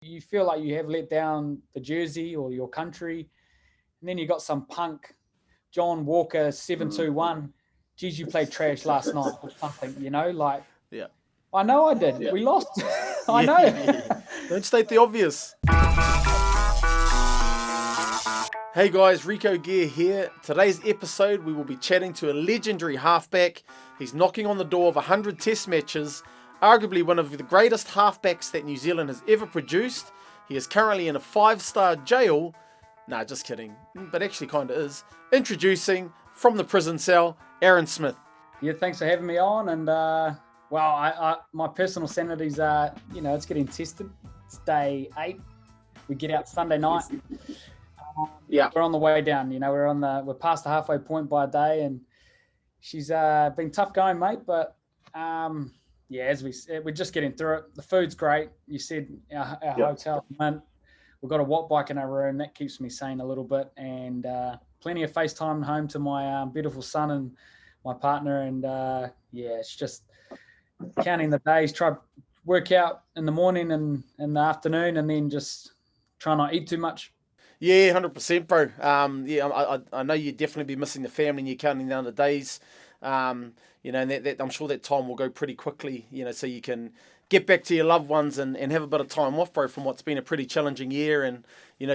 You feel like you have let down the jersey or your country, and then you got some punk John Walker 721. Geez, you played trash last night or something. Like Yeah. I know I did. Yeah. We lost. I Yeah, know. yeah. Don't state the obvious. Hey guys, Rico Gear here. Today's episode we will be chatting to a legendary halfback. He's knocking on the door of 100 test matches, arguably one of the greatest halfbacks that New Zealand has ever produced. He is currently in a 5-star jail. Nah, just kidding, but actually kind of is. Introducing, from the prison cell, Aaron Smith. Yeah, thanks for having me on. And I my personal sanity's it's getting tested. It's day 8. We get out Sunday night. Yeah. We're on the way down. We're past the halfway point by a day, and she's been tough going, mate. But as we said, we're just getting through it. The food's great. You said our hotel, man. We've got a watt bike in our room that keeps me sane a little bit, and plenty of FaceTime home to my beautiful son and my partner. And it's just counting the days. Try work out in the morning and in the afternoon, and then just try not eat too much. Yeah, 100%, bro. I know you'd definitely be missing the family and you're counting down the days. And that I'm sure that time will go pretty quickly, so you can get back to your loved ones and have a bit of time off, bro, from what's been a pretty challenging year. And,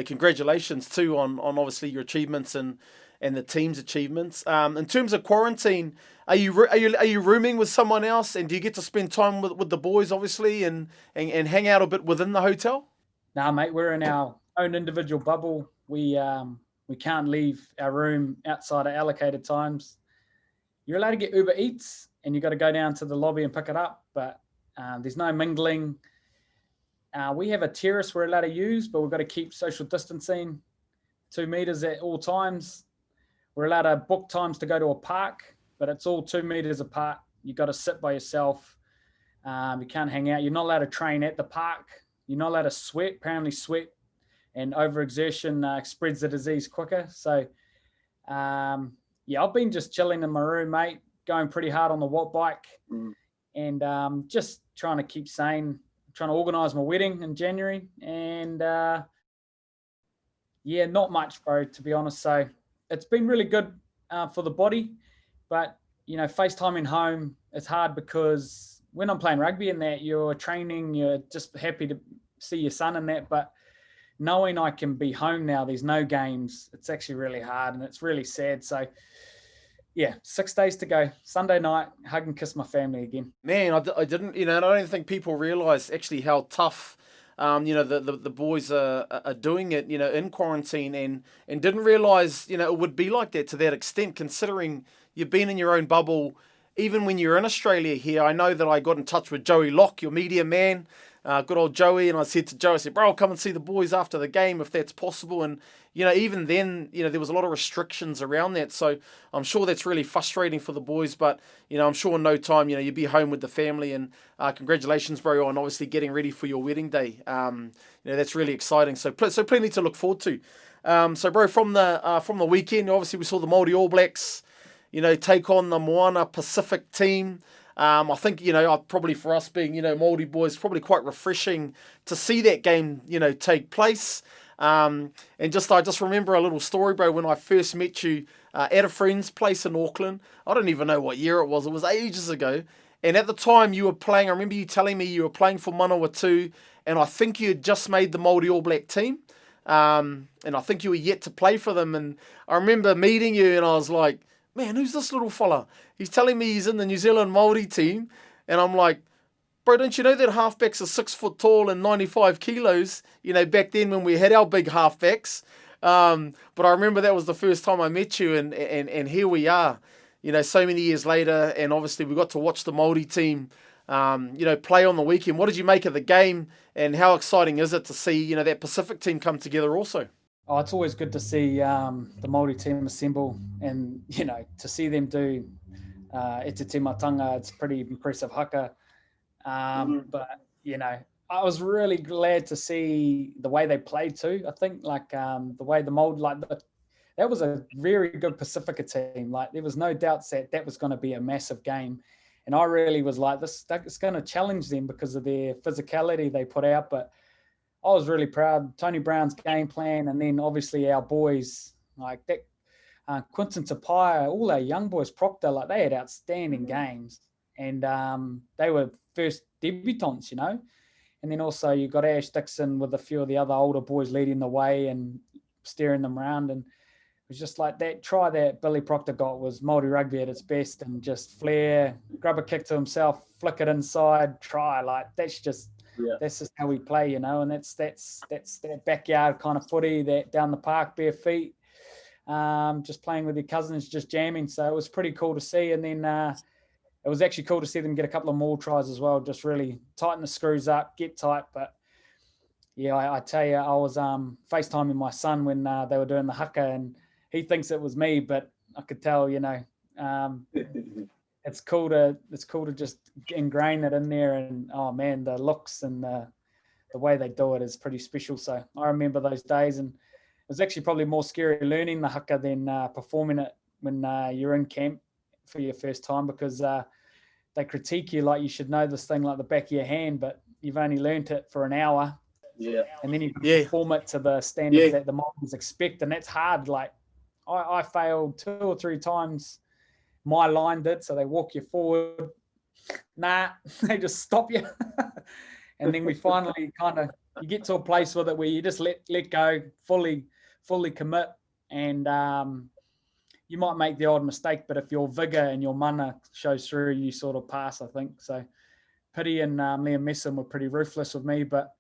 congratulations too on obviously your achievements and the team's achievements. In terms of quarantine, are you rooming with someone else, and do you get to spend time with the boys, obviously, and hang out a bit within the hotel? Nah, mate, we're in our own individual bubble. We can't leave our room outside of allocated times. You're allowed to get Uber Eats, and you got to go down to the lobby and pick it up, but there's no mingling. We have a terrace we're allowed to use, but we've got to keep social distancing, 2 meters at all times. We're allowed to book times to go to a park, but it's all 2 meters apart. You got to sit by yourself. You can't hang out. You're not allowed to train at the park. You're not allowed to sweat. Apparently sweat and overexertion spreads the disease quicker. So, I've been just chilling in my room, mate, going pretty hard on the watt bike and just trying to keep sane, trying to organise my wedding in January. And, not much, bro, to be honest. So it's been really good for the body. But, FaceTiming home, it's hard because when I'm playing rugby and that, you're training, you're just happy to see your son and that. But knowing I can be home now, there's no games, it's actually really hard and it's really sad. So, 6 days to go. Sunday night, hug and kiss my family again. Man, I didn't, I don't think people realise actually how tough, the boys are doing it, in quarantine and didn't realise, it would be like that to that extent, considering you've been in your own bubble. Even when you're in Australia here, I know that I got in touch with Joey Lock, your media man, good old Joey, and I said to Joe, I said, bro, I'll come and see the boys after the game if that's possible. And, even then, there was a lot of restrictions around that. So I'm sure that's really frustrating for the boys. But, I'm sure in no time, you'll be home with the family. And congratulations, bro, on obviously getting ready for your wedding day. That's really exciting. So plenty to look forward to. So, bro, from the weekend, obviously we saw the Maori All Blacks, take on the Moana Pacific team. I think, probably for us being, Māori boys, probably quite refreshing to see that game, take place. And I just remember a little story, bro, when I first met you at a friend's place in Auckland. I don't even know what year it was. It was ages ago. And at the time you were playing, I remember you telling me you were playing for Manawatu, and I think you had just made the Maori All Black team. And I think you were yet to play for them. And I remember meeting you and I was like, man, who's this little fella? He's telling me he's in the New Zealand Māori team. And I'm like, bro, don't you know that halfbacks are 6 foot tall and 95 kilos, back then when we had our big halfbacks. But I remember that was the first time I met you, and here we are, so many years later. And obviously we got to watch the Māori team, play on the weekend. What did you make of the game, and how exciting is it to see, that Pacific team come together also? Oh, it's always good to see the Māori team assemble and, to see them do e te timatanga. It's pretty impressive haka. But, I was really glad to see the way they played too. I think the way the mold, that was a very good Pacifica team. Like there was no doubts that was going to be a massive game. And I really was like, it's going to challenge them because of their physicality they put out. But I was really proud. Tony Brown's game plan, and then obviously our boys like that. Quinton Tapia, all our young boys, Proctor, like they had outstanding games, and they were first debutants, you know. And then also you got Ash Dixon with a few of the other older boys leading the way and steering them around. And it was just like that try that Billy Proctor got was Maori rugby at its best, and just flair, grab a kick to himself, flick it inside, try. Like that's just how we play, you know. And that's that backyard kind of footy, that down the park, bare feet, just playing with your cousins, just jamming. So it was pretty cool to see. And then it was actually cool to see them get a couple of more tries as well, just really tighten the screws up, get tight. But yeah, I tell you, I was FaceTiming my son when they were doing the haka, and he thinks it was me, but I could tell, you know, it's cool to just ingrain it in there. And oh man, the looks and the way they do it is pretty special. So I remember those days, and it was actually probably more scary learning the haka than performing it when you're in camp for your first time, because they critique you like you should know this thing like the back of your hand, but you've only learnt it for an hour. Yeah. And then you perform it to the standards that the Maoris expect, and that's hard. Like I failed 2 or 3 times. My line did, so they walk you forward. Nah, they just stop you. And then we finally you get to a place with it where you just let go, fully commit, and you might make the odd mistake, but if your vigor and your mana shows through, you sort of pass, I think. So Pity and Liam Messon were pretty ruthless with me, but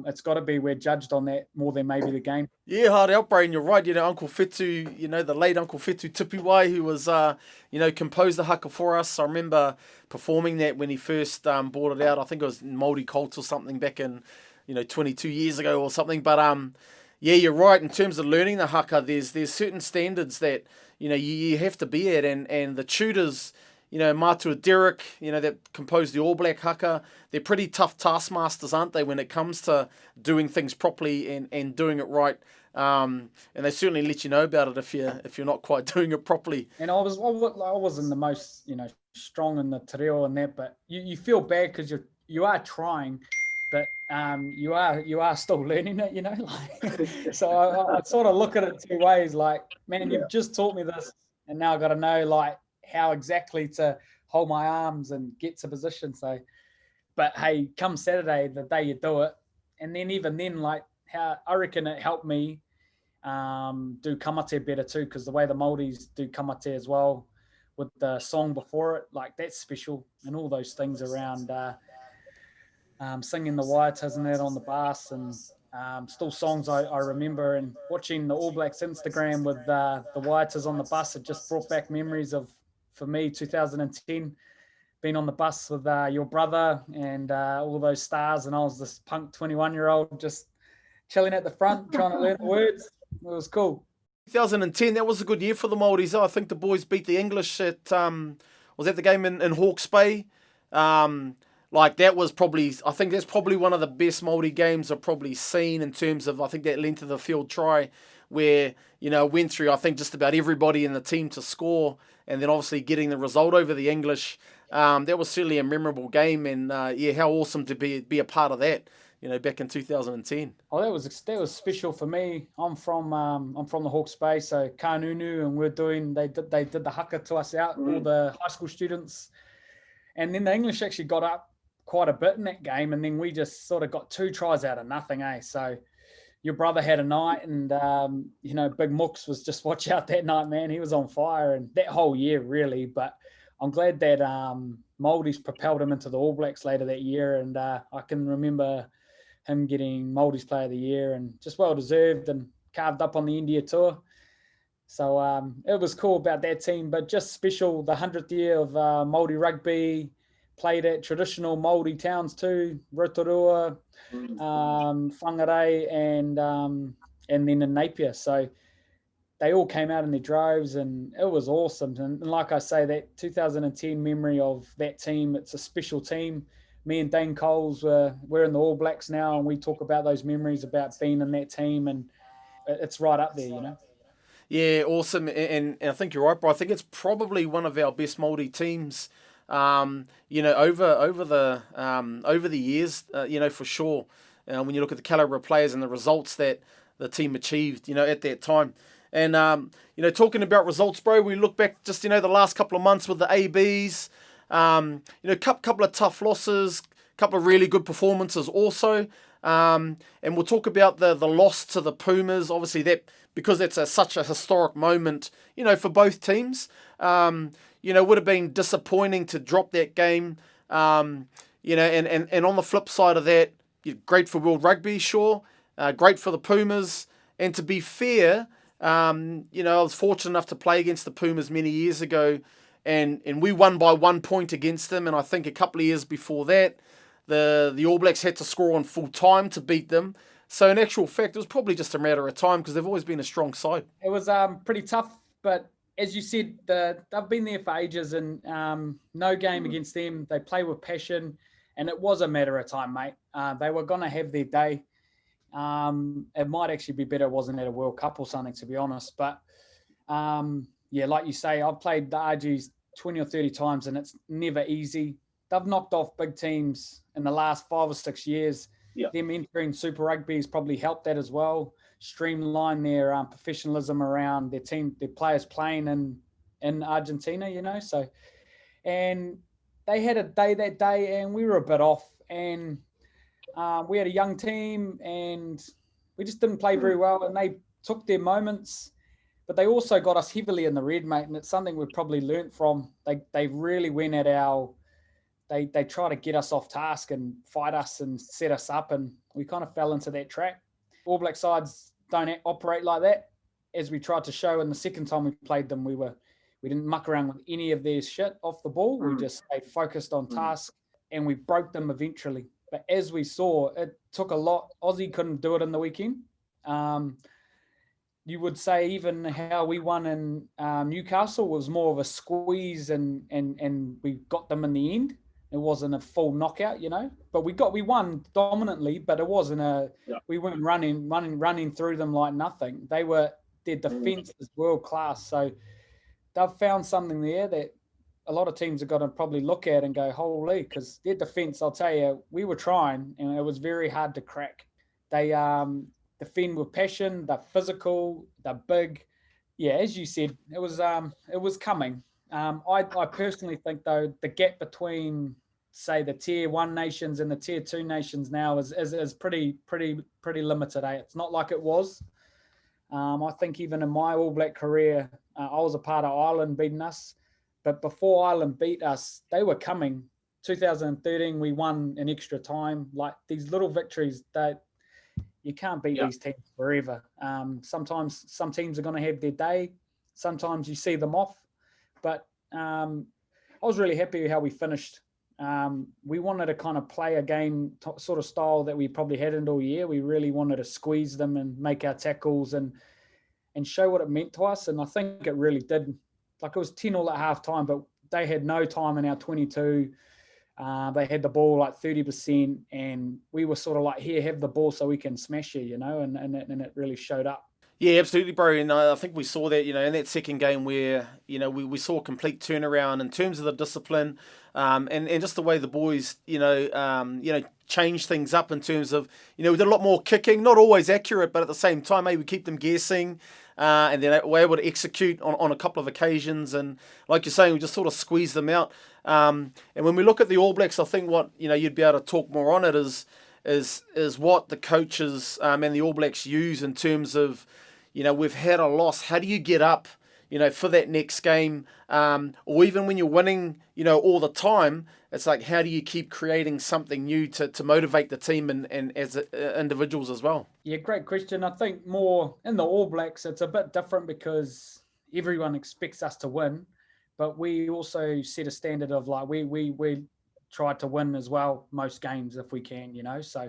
it's got to be we're judged on that more than maybe the game. Yeah, hard out, Brain. You're right. You know, Uncle Fetu, you know, the late Uncle Fetu Tipiwai, who was, you know, composed the haka for us. I remember performing that when he first brought it out. I think it was in Maori Cult or something back in, you know, 22 years ago or something. But yeah, you're right. In terms of learning the haka, there's certain standards that, you know, you have to be at, and the tutors, you know, Matua Derek, you know, that composed the All Black haka, they're pretty tough taskmasters, aren't they, when it comes to doing things properly and doing it right. And they certainly let you know about it if you're not quite doing it properly. And I wasn't the most, you know, strong in the te reo and that, but you feel bad because you are trying, but you are still learning it, you know. Like, so I sort of look at it 2 ways. Like, man, you've just taught me this, and now I've got to know like how exactly to hold my arms and get to position. So, but hey, come Saturday, the day you do it, and then even then, like how I reckon it helped me do kamate better too, because the way the Māoris do kamate as well with the song before it, like that's special, and all those things around singing the waitas and that on the bus, and still songs I remember, and watching the All Blacks Instagram with the waitas on the bus, it just brought back memories of, for me, 2010, being on the bus with your brother and all those stars, and I was this punk 21-year-old just chilling at the front trying to learn the words. It was cool. 2010, that was a good year for the Māoris. I think the boys beat the English at, was that the game in Hawke's Bay? Like that was probably, I think that's probably one of the best Māori games I've probably seen in terms of, I think that length of the field try where, you know, went through, I think, just about everybody in the team to score, and then obviously getting the result over the English. That was certainly a memorable game, and yeah, how awesome to be a part of that, you know, back in 2010. Oh, that was special for me. I'm from the Hawke's Bay, so Kanunu, and they did the haka to us out, all the high school students, and then the English actually got up quite a bit in that game, and then we just sort of got 2 tries out of nothing, eh? So your brother had a night, and you know, Big Mooks was just watch out that night, man. He was on fire, and that whole year really. But I'm glad that Māoris propelled him into the All Blacks later that year, and I can remember him getting Māoris Player of the Year, and just well deserved, and carved up on the India tour. So it was cool about that team, but just special, the 100th year of Māori rugby. Played at traditional Māori towns too, Rotorua, Whangarei, and then in Napier. So they all came out in their droves, and it was awesome. And like I say, that 2010 memory of that team, it's a special team. Me and Dane Coles we're in the All Blacks now, and we talk about those memories about being in that team, and it's right up there, you know. Yeah, awesome. And I think you're right, bro. I think it's probably one of our best Māori teams. You know, over the years, you know, for sure. when you look at the caliber of players and the results that the team achieved, at that time. And, talking about results, bro, we look back just, the last couple of months with the ABs, couple of tough losses, couple of really good performances also. And we'll talk about the loss to the Pumas, obviously that because it's such a historic moment, for both teams. Would have been disappointing to drop that game. And on the flip side of that, great for World Rugby, sure. Great for the Pumas. And to be fair, I was fortunate enough to play against the Pumas many years ago, and we won by 1 point against them. And I think a couple of years before that, the All Blacks had to score on full time to beat them. So in actual fact, it was probably just a matter of time because they've always been a strong side. It was pretty tough, but as you said, they've been there for ages, and no game against them. They play with passion, and it was a matter of time, mate. They were going to have their day. It might actually be better it wasn't at a World Cup or something, to be honest. But, like you say, I've played the RGs 20 or 30 times, and it's never easy. They've knocked off big teams in the last 5 or 6 years. Yeah. Them entering Super Rugby has probably helped that as well. Streamline their professionalism around their team, their players playing in Argentina, So, and they had a day that day, and we were a bit off. And we had a young team, and we just didn't play very well. And they took their moments, but they also got us heavily in the red, mate. And it's something we've probably learnt from. They really went at our. They try to get us off task and fight us and set us up, and we kind of fell into that trap. All Black sides don't operate like that. As we tried to show in the second time we played them, we didn't muck around with any of their shit off the ball. We just stayed focused on task, and we broke them eventually. But as we saw, it took a lot. Aussie couldn't do it in the weekend. You would say even how we won in Newcastle was more of a squeeze, and we got them in the end. It wasn't a full knockout, but we won dominantly, but it wasn't we weren't running through them like nothing. Their defense is world class. So they've found something there that a lot of teams have got to probably look at and go, holy, because their defense, I'll tell you, we were trying, and it was very hard to crack. They defend with passion, they're physical, they're big. Yeah, as you said, it was coming. I personally think, though, the gap between, say, the Tier 1 nations and the Tier 2 nations now is pretty limited. It's not like it was. I think even in my All Black career, I was a part of Ireland beating us. But before Ireland beat us, they were coming. 2013, we won in extra time. Like these little victories, that you can't beat these teams forever. Sometimes some teams are going to have their day. Sometimes you see them off. But I was really happy how we finished. We wanted to kind of play a game sort of style that we probably hadn't all year. We really wanted to squeeze them and make our tackles and show what it meant to us. And I think it really did. Like it was 10-all at half time, but they had no time in our 22. They had the ball like 30%, and we were sort of like, here, have the ball so we can smash you, and it really showed up. Yeah, absolutely, bro. And I think we saw that, in that second game where, we saw a complete turnaround in terms of the discipline and just the way the boys, changed things up in terms of, we did a lot more kicking, not always accurate, but at the same time, maybe keep them guessing. And then we're able to execute on a couple of occasions. And like you're saying, we just sort of squeeze them out. And when we look at the All Blacks, I think what, you'd be able to talk more on it is what the coaches and the All Blacks use in terms of, we've had a loss. How do you get up, for that next game? Or even when you're winning, all the time, it's like, how do you keep creating something new to motivate the team and as individuals as well? Yeah, great question. I think more in the All Blacks, it's a bit different because everyone expects us to win, but we also set a standard of like, we try to win as well most games if we can, so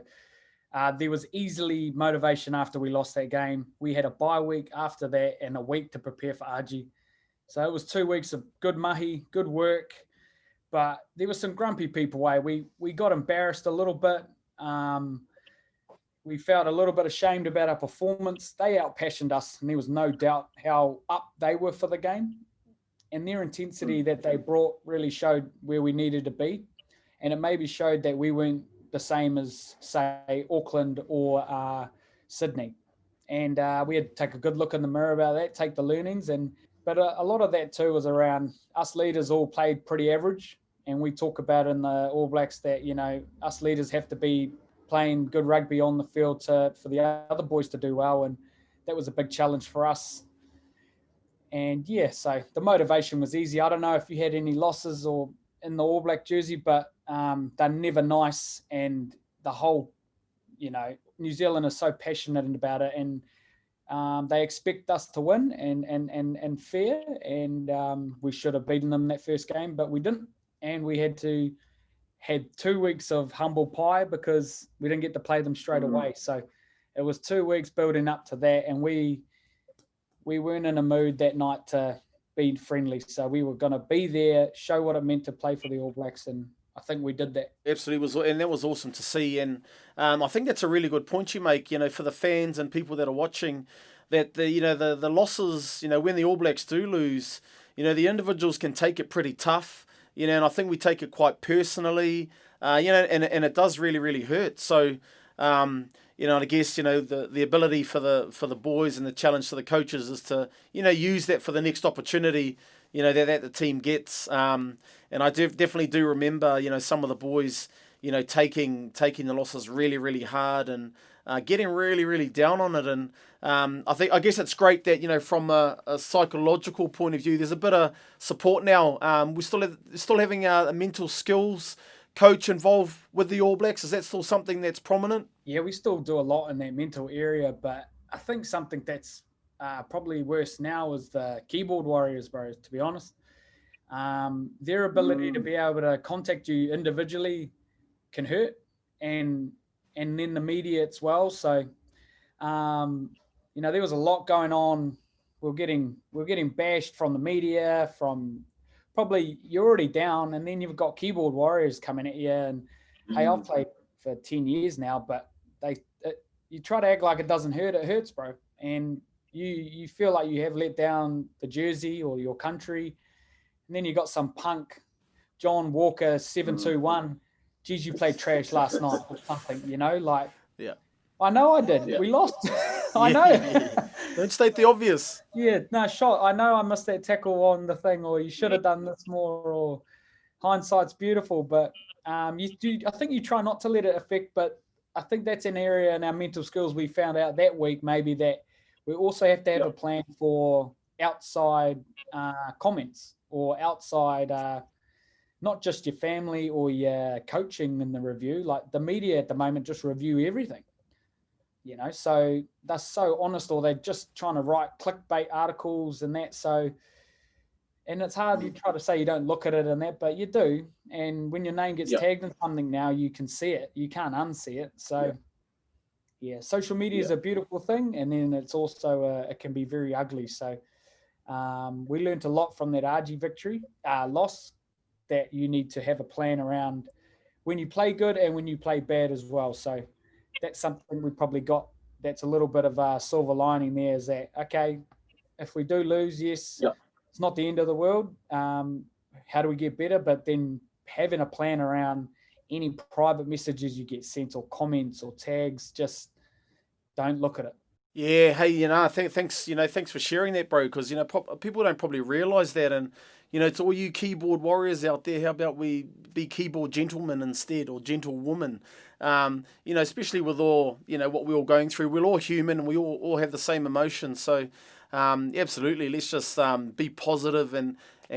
there was easily motivation after we lost that game. We had a bye week after that and a week to prepare for RG. So it was 2 weeks of good mahi, good work, but there were some grumpy people. We got embarrassed a little bit. We felt a little bit ashamed about our performance. They outpassioned us, and there was no doubt how up they were for the game. And their intensity that they brought really showed where we needed to be. And it maybe showed that we weren't the same as, say, Auckland or Sydney. And we had to take a good look in the mirror about that, take the learnings. But a lot of that too was around us leaders all played pretty average. And we talk about in the All Blacks that, us leaders have to be playing good rugby on the field for the other boys to do well. And that was a big challenge for us. And yeah, so the motivation was easy. I don't know if you had any losses or in the All Black jersey, but they're never nice. And the whole, New Zealand is so passionate about it, and they expect us to win and fair. And we should have beaten them that first game, but we didn't. And we had 2 weeks of humble pie because we didn't get to play them straight away. So it was 2 weeks building up to that, and we weren't in a mood that night to be friendly. So we were going to be there, show what it meant to play for the All Blacks, and I think we did that. Absolutely, and that was awesome to see. And I think that's a really good point you make. For the fans and people that are watching, that the losses, when the All Blacks do lose, the individuals can take it pretty tough. And I think we take it quite personally. And it does really, really hurt. So, and I guess the ability for the boys and the challenge to the coaches is to use that for the next opportunity that the team gets. And I definitely do remember some of the boys taking the losses really, really hard and getting really, really down on it. And I guess it's great that from a psychological point of view, there's a bit of support now. We're still having a mental skills coach involved with the All Blacks. Is that still something that's prominent? Yeah, we still do a lot in that mental area, but I think something that's probably worse now is the keyboard warriors, bro, to be honest. Their ability to be able to contact you individually can hurt, and then the media as well. So, there was a lot going on. We're getting bashed from the media, from probably you're already down, and then you've got keyboard warriors coming at you. And hey, I've played for 10 years now, but you try to act like it doesn't hurt. It hurts, bro. And you feel like you have let down the jersey or your country. And then you got some punk, John Walker 721. Geez, you played trash last night or something, Yeah. I know I did. Yeah. We lost. I know. Yeah. Don't state the obvious. Yeah, no, shot. I know I missed that tackle on the thing, or you should have done this more, or hindsight's beautiful. But I think you try not to let it affect, but I think that's an area in our mental skills we found out that week, maybe, that we also have to have a plan for outside comments or outside not just your family or your coaching in the review. Like the media at the moment just review everything, so they're so honest, or they're just trying to write clickbait articles and that. So, and it's hard, you try to say you don't look at it and that, but you do. And when your name gets tagged in something now, you can see it. You can't unsee it. So social media is a beautiful thing. And then it's also, it can be very ugly. So we learned a lot from that RG victory, loss, that you need to have a plan around when you play good and when you play bad as well. So that's something we probably got. That's a little bit of a silver lining there, is that, okay, if we do lose, yes, it's not the end of the world. How do we get better? But then having a plan around any private messages you get sent or comments or tags, just don't look at it. Yeah, hey, thanks for sharing that, bro, because, people don't probably realise that. And, to all you keyboard warriors out there, how about we be keyboard gentlemen instead, or gentlewomen? Especially with all, what we're all going through. We're all human and we all have the same emotions. So, absolutely, let's just be positive and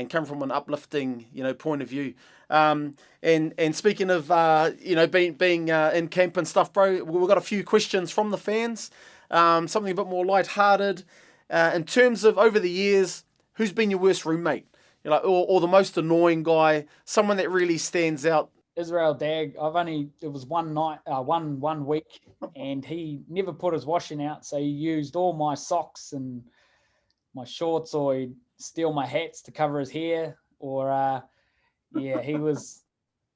come from an uplifting, point of view. And speaking of, being in camp and stuff, bro, we've got a few questions from the fans. Something a bit more lighthearted. In terms of over the years, who's been your worst roommate? Or the most annoying guy, someone that really stands out? Israel Dag. It was one night, one week, and he never put his washing out, so he used all my socks and my shorts, or he'd steal my hats to cover his hair, or he was,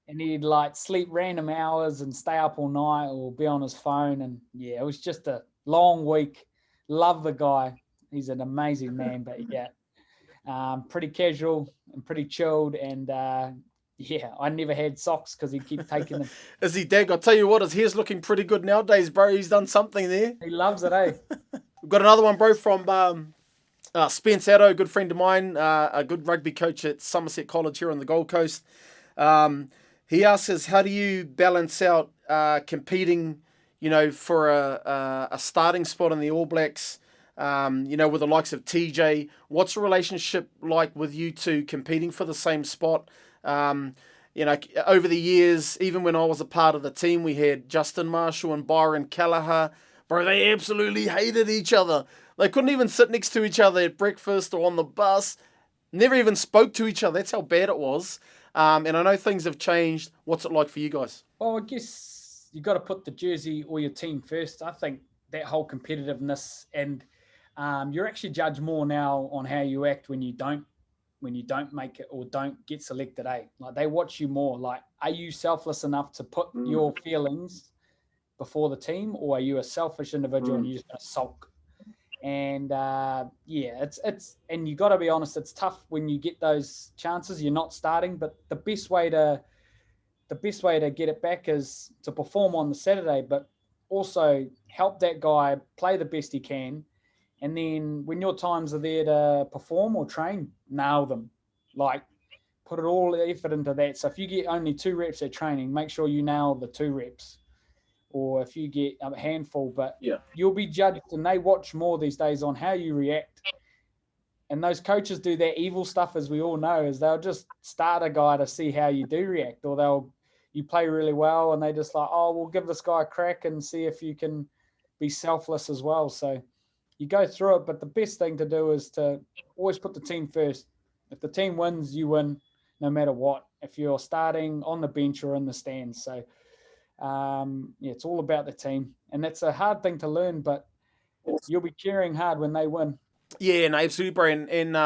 and he'd sleep random hours and stay up all night or be on his phone, and it was just a long week. Love the guy. He's an amazing man, but pretty casual and pretty chilled, and Yeah, I never had socks because he'd keep taking them. Is he, Dag? I'll tell you what, his hair's looking pretty good nowadays, bro. He's done something there. He loves it, eh? We've got another one, bro, from Spence Addo, a good friend of mine, a good rugby coach at Somerset College here on the Gold Coast. He asks us, how do you balance out competing, for a starting spot in the All Blacks, with the likes of TJ? What's the relationship like with you two competing for the same spot? Over the years, even when I was a part of the team, we had Justin Marshall and Byron Kelleher. Bro, they absolutely hated each other. They couldn't even sit next to each other at breakfast or on the bus. Never even spoke to each other. That's how bad it was. And I know things have changed. What's it like for you guys? Well, I guess you got to put the jersey or your team first. I think that whole competitiveness, and you're actually judged more now on how you act when you don't make it or don't get selected. Like, they watch you more. Like, are you selfless enough to put your feelings before the team, or are you a selfish individual and you're just going to sulk? And it's and you got to be honest, it's tough when you get those chances. You're not starting, but the best way to get it back is to perform on the Saturday, but also help that guy play the best he can. And then when your times are there to perform or train, nail them. Like, put it all the effort into that. So if you get only 2 reps at training, make sure you nail the 2 reps. Or if you get a handful, but you'll be judged, and they watch more these days on how you react. And those coaches do that evil stuff, as we all know, is they'll just start a guy to see how you do react, or you play really well and they just like, oh, we'll give this guy a crack and see if you can be selfless as well. So you go through it, but the best thing to do is to always put the team first. If the team wins, you win no matter what, if you're starting on the bench or in the stands. So it's all about the team, and that's a hard thing to learn, but you'll be cheering hard when they win. Yeah, no, absolutely, bro. And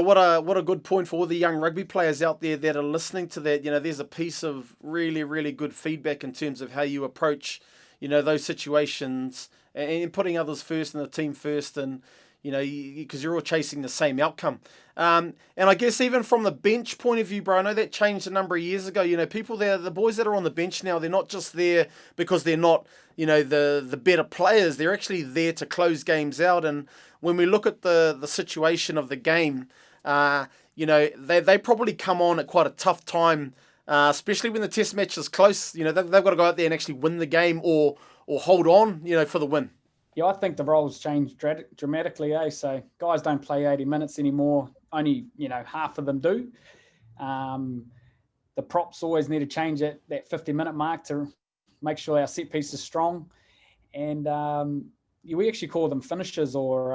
what a good point for all the young rugby players out there that are listening to that. There's a piece of really, really good feedback in terms of how you approach, those situations and putting others first and the team first, and because you're all chasing the same outcome. And I guess even from the bench point of view, bro, I know that changed a number of years ago. People there, the boys that are on the bench now, they're not just there because they're not, the better players. They're actually there to close games out. And when we look at the situation of the game, they probably come on at quite a tough time, especially when the test match is close. They've got to go out there and actually win the game or hold on, for the win. Yeah, I think the roles changed dramatically, So guys don't play 80 minutes anymore. Only, half of them do. The props always need to change at that 50-minute mark to make sure our set piece is strong. And we actually call them finishers, or,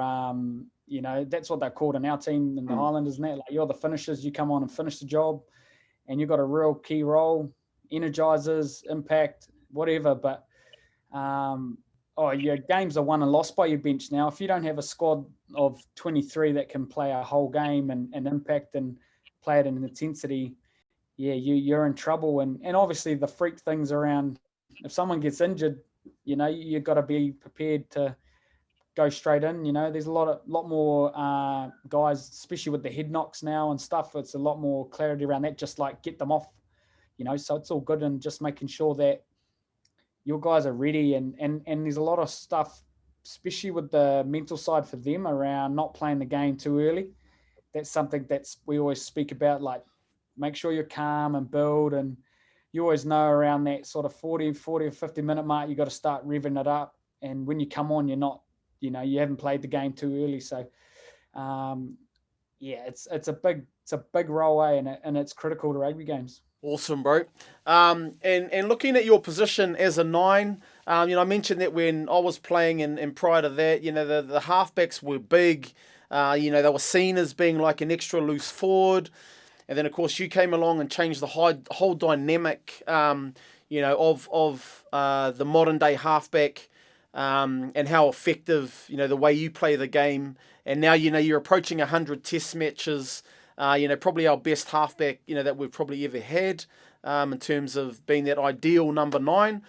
that's what they're called in our team in the Highlanders. Like, you're the finishers. You come on and finish the job, and you've got a real key role, energizers, impact, whatever. But your games are won and lost by your bench now. If you don't have a squad of 23 that can play a whole game and impact and play it in intensity, you're in trouble. And obviously the freak things around, if someone gets injured, you've got to be prepared to go straight in. There's a lot more guys, especially with the head knocks now and stuff. It's a lot more clarity around that, just like get them off, so it's all good, and just making sure that your guys are ready, and there's a lot of stuff, especially with the mental side for them around not playing the game too early. That's something we always speak about, like make sure you're calm and build, and you always know around that sort of 40 or 50 minute mark, you got to start revving it up. And when you come on, you're not, you haven't played the game too early. So, it's a big role, and it's critical to rugby games. Awesome, bro. And looking at your position as a 9, I mentioned that when I was playing and prior to that, the halfbacks were big. They were seen as being like an extra loose forward. And then, of course, you came along and changed the whole dynamic, of the modern day halfback, and how effective, the way you play the game. And now, you're approaching 100 test matches. Probably our best halfback, that we've probably ever had, in terms of being that ideal number 9.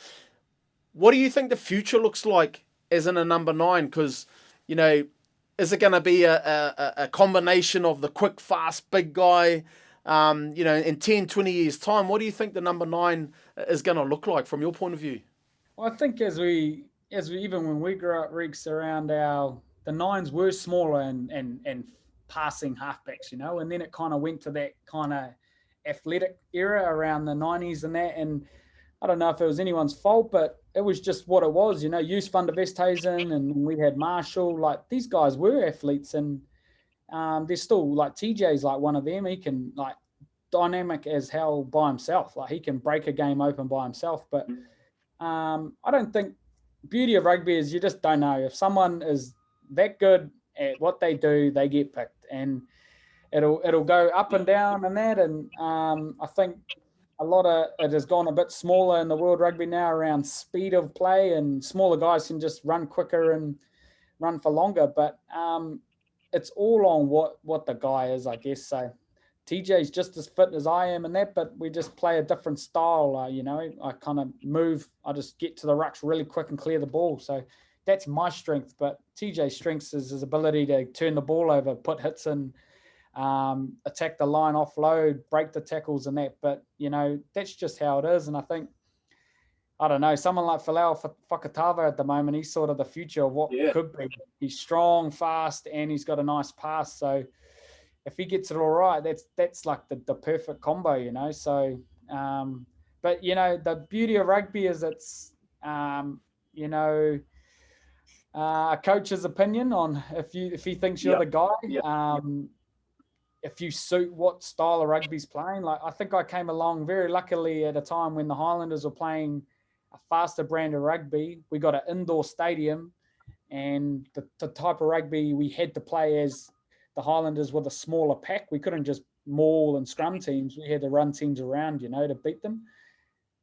What do you think the future looks like as in a number 9? Because, is it going to be a combination of the quick, fast, big guy, in 10, 20 years' time, what do you think the number 9 is going to look like from your point of view? Well, I think as we even when we grew up, Reeks, around the nines were smaller and passing halfbacks, and then it kind of went to that kind of athletic era around the 90s and that, and I don't know if it was anyone's fault, but it was just what it was, Use van der Westhuizen, and we had Marshall. Like, these guys were athletes, and they're still, like, TJ's like one of them. He can, like, dynamic as hell by himself. Like, he can break a game open by himself. But I don't think beauty of rugby is you just don't know. If someone is that good at what they do, they get picked, and it'll go up and down and that. And I think a lot of it has gone a bit smaller in the world rugby now around speed of play, and smaller guys can just run quicker and run for longer. But it's all on what the guy is, I guess. So TJ's just as fit as I am in that, but we just play a different style. I kind of move. I just get to the rucks really quick and clear the ball. So that's my strength. But TJ's strength is his ability to turn the ball over, put hits in, attack the line, offload, break the tackles and that. But, that's just how it is. And I think, I don't know, someone like Folau Fakatava at the moment, he's sort of the future of what could be. He's strong, fast, and he's got a nice pass. So if he gets it all right, that's like the perfect combo, So, but, the beauty of rugby is it's, a coach's opinion on if he thinks you're the guy. If you suit what style of rugby's playing. Like, I think I came along very luckily at a time when the Highlanders were playing a faster brand of rugby. We got an indoor stadium, and the type of rugby we had to play as the Highlanders with a smaller pack. We couldn't just maul and scrum teams. We had to run teams around, to beat them.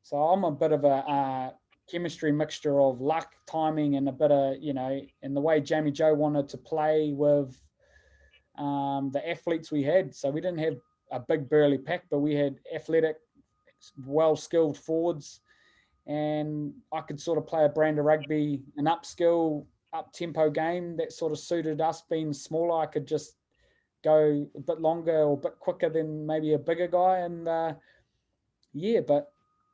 So I'm a bit of a chemistry mixture of luck, timing, and a bit of, and the way Jamie Joe wanted to play with the athletes we had. So we didn't have a big burly pack, but we had athletic, well-skilled forwards, and I could sort of play a brand of rugby, an upskill, up-tempo game that sort of suited us being smaller. I could just go a bit longer or a bit quicker than maybe a bigger guy. And but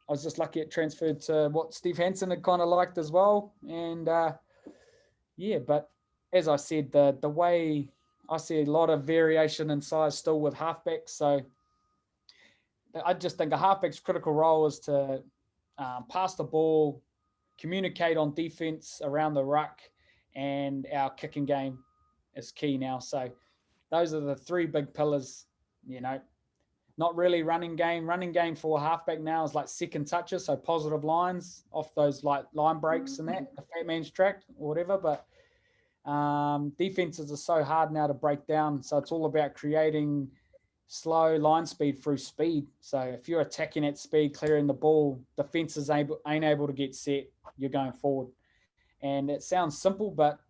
I was just lucky it transferred to what Steve Hansen had kind of liked as well. And but as I said, the way I see a lot of variation in size still with halfbacks. So I just think a halfback's critical role is to pass the ball, communicate on defense around the ruck, and our kicking game is key now. So those are the three big pillars, not really running game. Running game for a halfback now is like second touches, so positive lines off those like line breaks and that, the fat man's track or whatever. But defenses are so hard now to break down. So it's all about creating slow line speed through speed. So if you're attacking at speed, clearing the ball, defenses ain't able to get set, you're going forward. And it sounds simple, but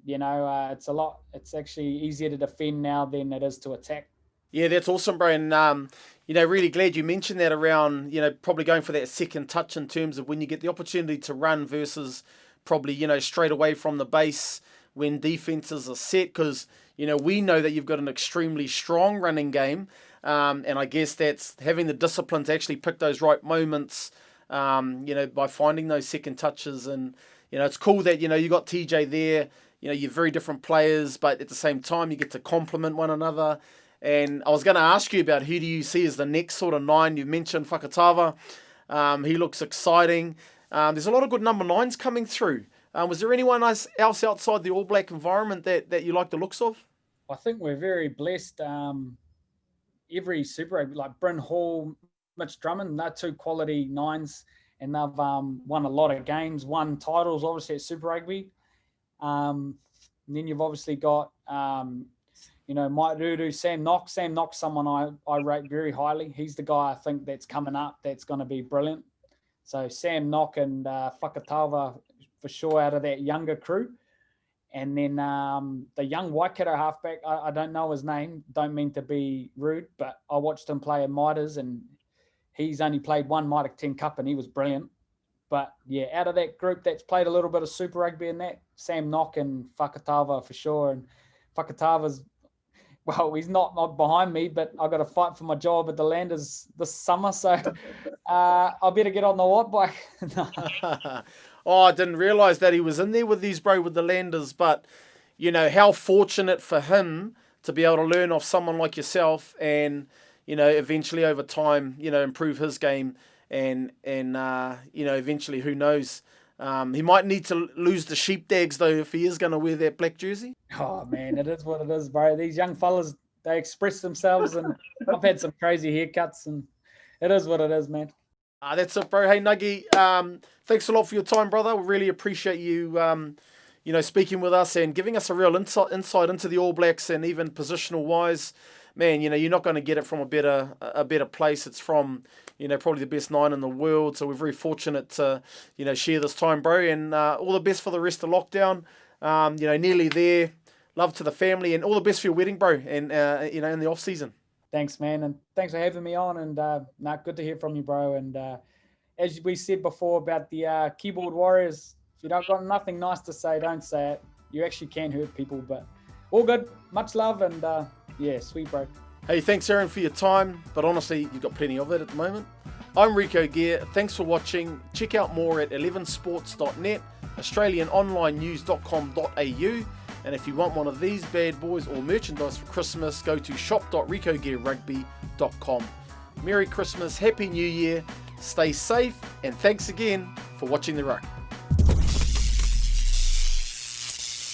it's actually easier to defend now than it is to attack. Yeah, that's awesome, bro. And, really glad you mentioned that around, probably going for that second touch in terms of when you get the opportunity to run versus probably, straight away from the base when defenses are set. Because, we know that you've got an extremely strong running game. And I guess that's having the discipline to actually pick those right moments, by finding those second touches. And, it's cool that, you got TJ there. You're very different players, but at the same time, you get to complement one another. And I was going to ask you about who do you see as the next sort of 9. You mentioned Fakatava. He looks exciting. There's a lot of good number 9s coming through. Was there anyone else outside the All Black environment that you like the looks of? I think we're very blessed. Every Super Rugby, like Bryn Hall, Mitch Drummond, they're 2 quality 9s, and they've won a lot of games, won titles, obviously, at Super Rugby. And then you've obviously got, Mike Rudu, Sam Knox. Sam Knox, someone I rate very highly. He's the guy I think that's coming up that's going to be brilliant. So Sam Knock and Fakatava for sure out of that younger crew. And then the young Waikato halfback, I don't know his name, don't mean to be rude, but I watched him play at Mitres, and he's only played one Mitre 10 Cup, and he was brilliant. But, yeah, out of that group that's played a little bit of Super Rugby in that, Sam Knock and Fakatava for sure. And Fakatava's Well, he's not behind me, but I've got to fight for my job at the Landers this summer, so I better get on the watt bike. Oh, I didn't realise that he was in there with these, bro, with the Landers. But, you know, how fortunate for him to be able to learn off someone like yourself and, you know, eventually over time, you know, improve his game and you know, eventually, who knows, he might need to lose the sheepdags, though, if he is going to wear that black jersey. Oh, man, it is what it is, bro. These young fellas, they express themselves, and I've had some crazy haircuts, and it is what it is, man. That's it, bro. Hey, Nuggy, thanks a lot for your time, brother. We really appreciate you, you know, speaking with us and giving us a real insight into the All Blacks, and even positional-wise. Man, you know, you're not going to get it from a better place. It's from, you know, probably the best 9 in the world. So we're very fortunate to, you know, share this time, bro. And all the best for the rest of lockdown. You know, nearly there. Love to the family, and all the best for your wedding, bro. And you know, in the off season. Thanks, man, and thanks for having me on. And good to hear from you, bro. And as we said before about the keyboard warriors, if you don't got nothing nice to say, don't say it. You actually can hurt people, but all good. Much love, and yeah, sweet, bro. Hey, thanks, Aaron, for your time. But honestly, you've got plenty of it at the moment. I'm Rico Gear. Thanks for watching. Check out more at 11sports.net, australianonlinenews.com.au. And if you want one of these bad boys or merchandise for Christmas, go to shop.ricogearrugby.com. Merry Christmas, Happy New Year, stay safe, and thanks again for watching the Ruck.